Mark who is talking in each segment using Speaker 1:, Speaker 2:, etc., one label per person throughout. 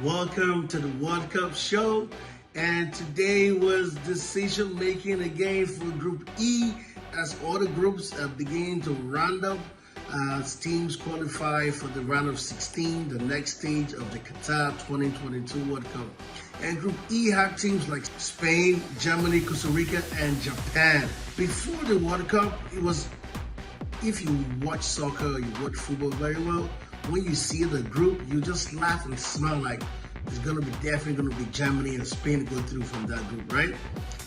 Speaker 1: Welcome to the World Cup show. And today was decision making again for Group E as all the groups begin to round up as teams qualify for the round of 16, the next stage of the Qatar 2022 World Cup. And Group E had teams like Spain, Germany, Costa Rica, and Japan. Before the World Cup, it was, if you watch soccer, you watch football very well, when you see the group, you just laugh and smile like it's definitely gonna be Germany and Spain to go through from that group, right?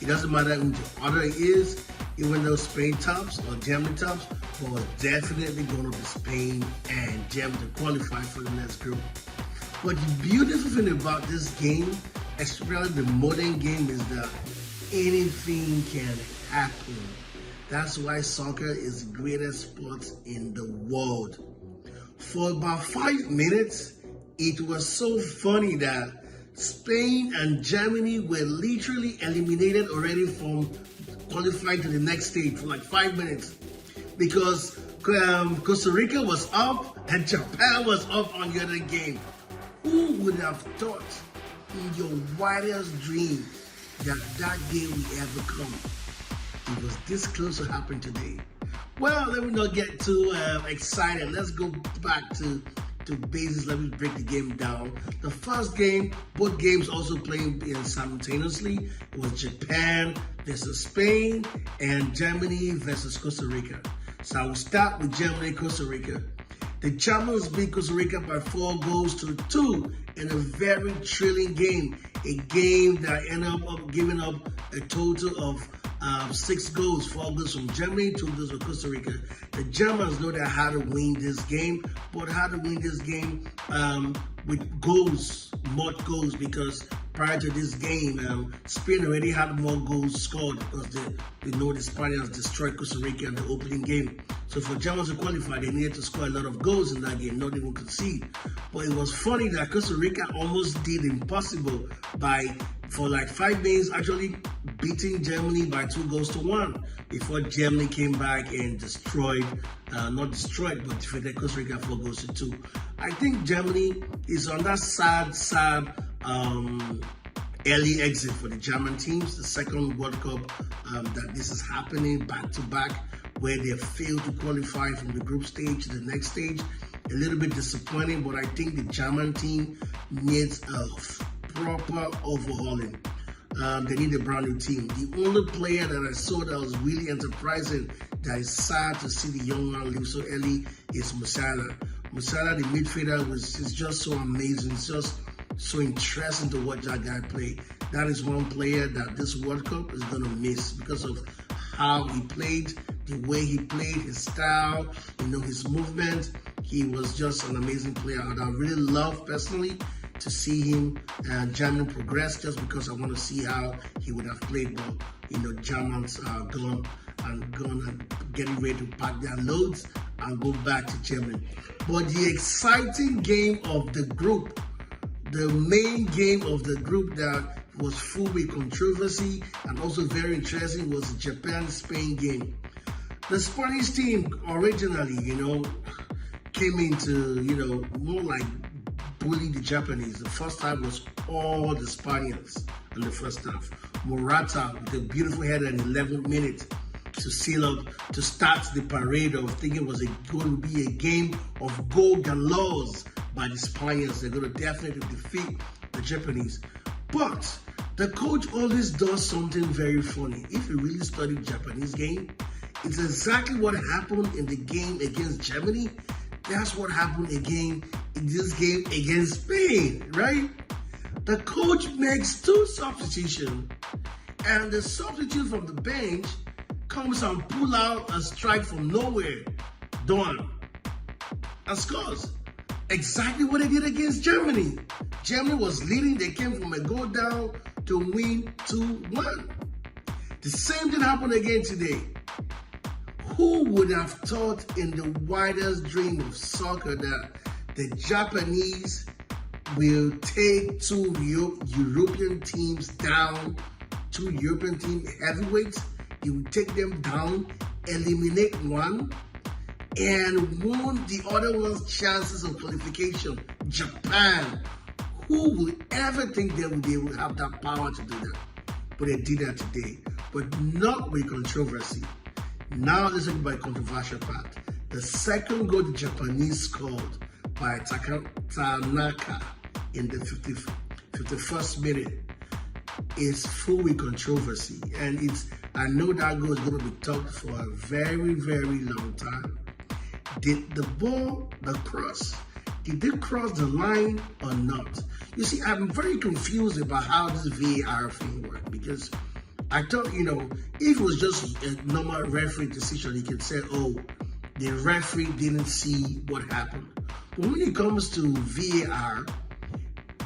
Speaker 1: It doesn't matter who the other is, even though Spain tops or Germany tops, but definitely gonna be Spain and Germany to qualify for the next group. But the beautiful thing about this game, especially the modern game, is that anything can happen. That's why soccer is the greatest sport in the world. For about 5 minutes, it was so funny that Spain and Germany were literally eliminated already from qualifying to the next stage for like 5 minutes because Costa Rica was up and Japan was up on the other game. Who would have thought in your wildest dream that that day would ever come? It was this close to happen today. Well, let me not get too excited. Let's go back to basics. Let me break the game down. The first game, both games also playing simultaneously. It was Japan versus Spain and Germany versus Costa Rica. So I will start with Germany, Costa Rica. The Germans beat Costa Rica by 4-2 in a very thrilling game. A game that ended up giving up a total of 6 goals, 4 goals from Germany, 2 goals from Costa Rica. The Germans know that how to win this game, but how to win this game with goals, more goals, because prior to this game, Spain already had more goals scored because they know the Spaniards destroyed Costa Rica in the opening game. So for Germans to qualify, they needed to score a lot of goals in that game, not even concede. But it was funny that Costa Rica almost did impossible for like 5 days, actually beating Germany by 2-1 before Germany came back and defeated Costa Rica 4-2. I think Germany is on that sad early exit for the German teams, the second World Cup that this is happening back to back, where they failed to qualify from the group stage to the next stage. A little bit disappointing, but I think the German team needs a proper overhauling. They need a brand new team. The only player that I saw that was really enterprising, that is sad to see the young man leave so early, is Musiala. Musiala, the midfielder, is just so amazing. It's just so interesting to watch that guy play. That is one player that this World Cup is going to miss because of how he played, the way he played, his style, his movement. He was just an amazing player, and I really love personally to see him and Germany progress, just because I want to see how he would have played. But Germans are gone and getting ready to pack their loads and go back to Germany. But the exciting game of the group, the main game of the group that was full with controversy and also very interesting, was the Japan-Spain game. The Spanish team originally, came into, more like bullying the Japanese. The first half was all the Spaniards in the first half. Morata with a beautiful header in the 11th minute to seal up, to start the parade of thinking it was going to be a game of goal galores by the Spaniards. They're going to definitely defeat the Japanese. But the coach always does something very funny. If you really study the Japanese game, it's exactly what happened in the game against Germany. That's what happened again in this game against Spain, right? The coach makes 2 substitutions, and the substitute from the bench comes and pull out a strike from nowhere, done, and scores. Exactly what they did against Germany. Germany was leading, they came from a goal down to win 2-1. The same thing happened again today. Who would have thought in the wildest dream of soccer that the Japanese will take 2 European teams down, 2 European team heavyweights? He will take them down, eliminate one, and won the other one's chances of qualification, Japan. Who would ever think they would be able to have that power to do that? But they did that today, but not with controversy. Now let's talk about controversial part. The second goal the Japanese scored by Tanaka in the 51st minute is full with controversy, and I know that goal is going to be talked for a very, very long time. Did the ball, the cross, did they cross the line or not? You see, I'm very confused about how this VAR thing worked, because I thought, if it was just a normal referee decision, he could say, oh, the referee didn't see what happened. But when it comes to VAR,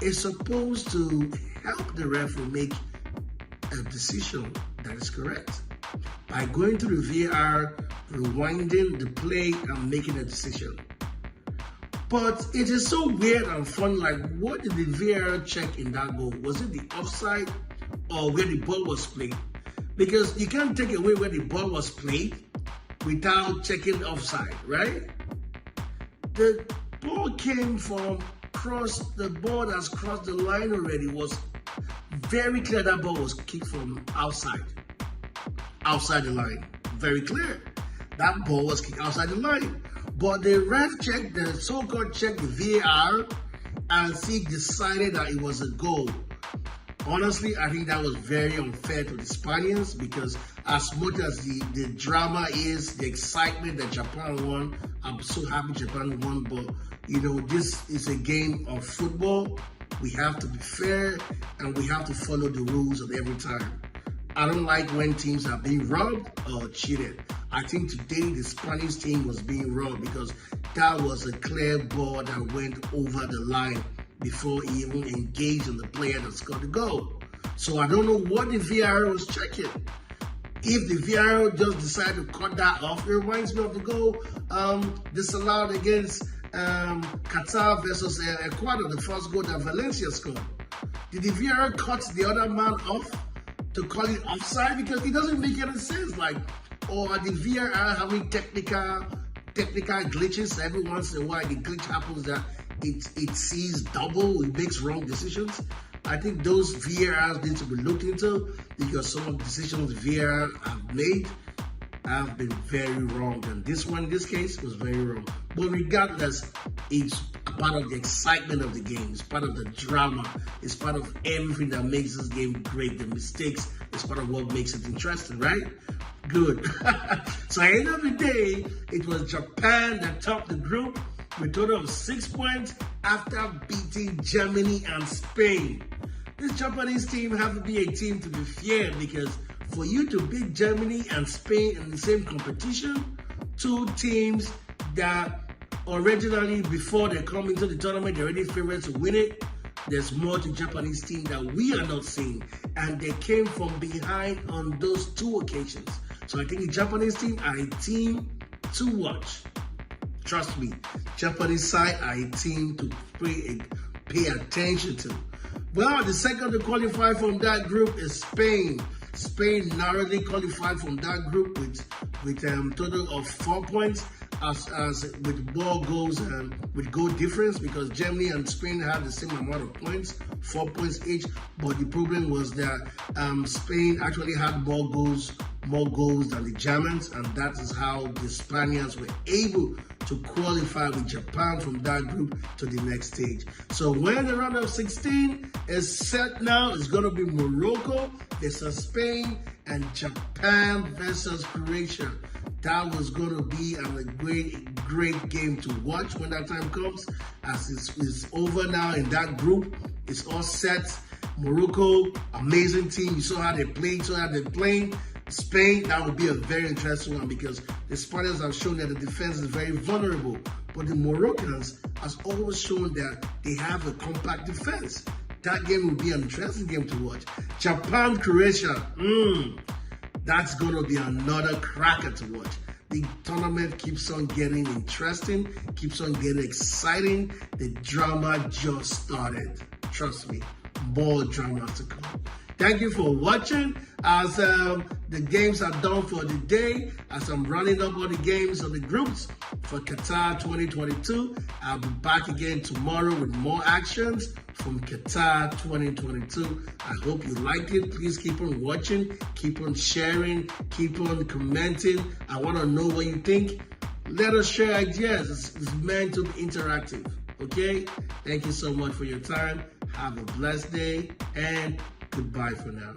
Speaker 1: it's supposed to help the referee make a decision that is correct by going through the VAR, rewinding the play, and making a decision. But it is so weird and funny. Like, what did the VAR check in that goal? Was it the offside or where the ball was played? Because you can't take away where the ball was played without checking offside, right? The ball came from the ball that's crossed the line already. Was very clear that ball was kicked from outside the line. Very clear. That ball was kicked outside the line. But the ref checked, the so-called checked the VAR, and he decided that it was a goal. Honestly, I think that was very unfair to the Spaniards, because as much as the drama is, the excitement that Japan won, I'm so happy Japan won, but this is a game of football. We have to be fair, and we have to follow the rules at every time. I don't like when teams are being robbed or cheated. I think today the Spanish team was being robbed, because that was a clear ball that went over the line before he even engaged on the player that scored the goal. So I don't know what the VAR was checking. If the VAR just decided to cut that off, it reminds me of the goal disallowed against Qatar versus Ecuador, the first goal that Valencia scored. Did the VAR cut the other man off to call it offside? Because it doesn't make any sense. Like, or the VAR having technical glitches every once in a while? The glitch happens that it sees double, it makes wrong decisions. I think those VARs need to be looked into, because some of the decisions VAR have made have been very wrong, and this one in this case was very wrong. But regardless, it's part of the excitement of the game, it's part of the drama, it's part of everything that makes this game great. The mistakes is part of what makes it interesting, right? Good. So at the end of the day, it was Japan that topped the group with a total of 6 points after beating Germany and Spain. This Japanese team have to be a team to be feared, because for you to beat Germany and Spain in the same competition, two teams that originally, before they come into the tournament, they're already favorites to win it. There's more to Japanese team that we are not seeing, and they came from behind on those two occasions. So I think the Japanese team are a team to watch. Trust me, Japanese side are a team to pay attention to. Well, the second to qualify from that group is Spain. Spain narrowly qualified from that group with total of 4 points, as with ball goals and with goal difference, because Germany and Spain had the same amount of points, 4 points each. But the problem was that Spain actually had more goals than the Germans, and that is how the Spaniards were able to qualify with Japan from that group to the next stage. So when the round of 16 is set now, it's going to be Morocco versus Spain and Japan versus Croatia. That was going to be a great game to watch when that time comes, as it's over now in that group. It's all set. Morocco, amazing team. You saw how they played, Spain, that would be a very interesting one, because the Spaniards have shown that the defense is very vulnerable, but the Moroccans has always shown that they have a compact defense. That game will be an interesting game to watch. Japan, Croatia, that's going to be another cracker to watch. The tournament keeps on getting interesting, keeps on getting exciting. The drama just started. Trust me, more drama to come. Thank you for watching. As the games are done for the day, as I'm running up all the games of the groups for Qatar 2022, I'll be back again tomorrow with more actions from Qatar 2022. I hope you like it. Please keep on watching, keep on sharing, keep on commenting. I want to know what you think. Let us share ideas. It's meant to be interactive. Okay? Thank you so much for your time. Have a blessed day and goodbye for now.